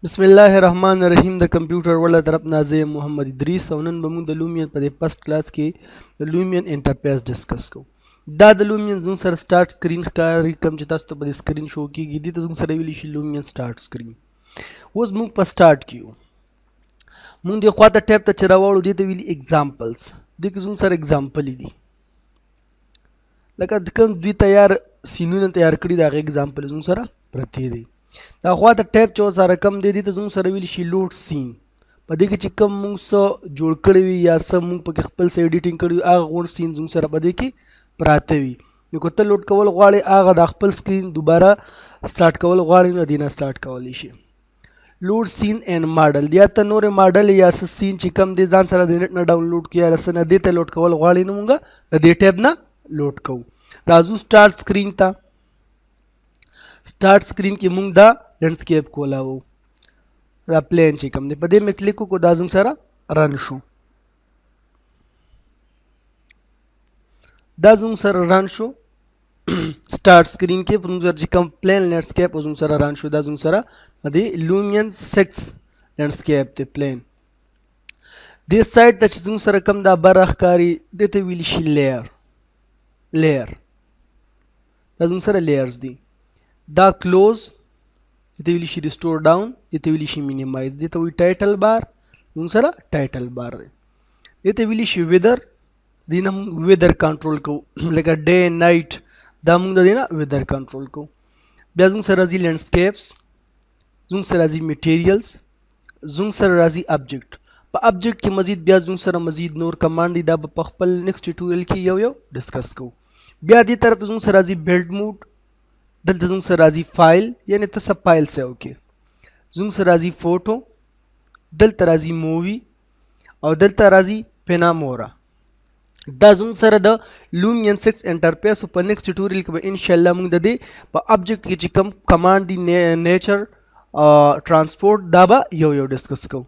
بسم الله الرحمن الرحیم د کمپیوټر ولا طرف نازم محمد ادریس او نن به موږ د لومیون په فرست کلاس کې د لومیون انټرفیس ډسکس کوو. دا د لومیون زموږ سره سٹارټ سکرین ښکاري کوم چې تاسو ته په سکرین شو کېږي. دې ته زموږ سره ویلی شي لومیون سٹارټ سکرین. اوس موږ په سٹارټ کې یو، موږ دې خواته ټیب ته چې راوړو دې ته ویلي اگزامپلز. دې کې زموږ سره اگزامپل دي لکه کوم دوی تیار سینونه تیار کړي د هغې اگزامپل زموږ سره پرتې دي. دا خواته ټیب چې ورسره کم دی دې ته زموږ سره ویلی شي لوډ سین. په دې کې چې کوم موږ څه جوړ کړی وي یا څه موږ پکې خپل څه ایډیټینګ کړي وي هغه غوڼ سین زموږ سره په دې کې پراته وي. نو که ته لوډ کول غواړې هغه د خپل سکرین دوباره سټارټ کول غواړې نو دې نه سټارټ کولی شي. لوډ سین اینډ ماډل یا ته نورې ماډل یا څه سین چې کم دی ځان سره د نیټ نه ډاونلوډ کړي یا څه نه دې ته لوډ کول غواړې نو موږ د دې ټیب نه لوډ کوو. راځو سټارټ سکرین ته. سٹارټ سکرین کې موږ دا لینډسکیپ کولاو، دا پلین چې کوم دی په دې مې کلیک وکړو دا زموږ سره رن شو. دا زموږ سره رن شو سٹارټ سکرین کې موږ سره چې کوم پلین لینډسکیپ زموږ سره رن شو دا زموږ سره د لومیون 6 لینډسکیپ دی پلین. دې سایډ ته چې زموږ سره کوم دا برخه ښکاري دې ته ویلی شي لیر. دا زموږ سره لیرز دي. دا کلوز دې ته ویلی شي ریسټور ډاون، دې ته ویلی شي مینیمایز، دې ته وایي ټایټل بار زموږ سره ټایټل بار دی. دې ته ویلی شي ویدر، دې نه موږ ویدر کنټرول کوو لکه ډے نایټ دا موږ د دې نه ویدر کنټرول کوو. بیا زموږ سره راځي لینډسکیپس، زموږ سره راځي میټیریلز، زموږ سره راځي ابجیکټ. په ابجیکټ کې مزید بیا زموږ سره مزید نور کمانډ دي دا به په خپل نیکسټ ټیوټوریل کې یو ډسکس کوو. بیا دې طرف زموږ سره راځي بیلډ موډ، دلته زموږ سره راځي فایل یعنی ته څه فایل سیو کې، زموږ سره راځي فوټو، دلته راځي مووي او دلته راځي پینامورا. دا زموږ سره د لومیون 6 انټرفیس په نیکسټ ټیوټوریل کې به انشاءالله موږ د دې په ابجیکټ کې چې کوم کمانډ دي نیچر ټرانسپورټ دا به یو ډسکس کوو.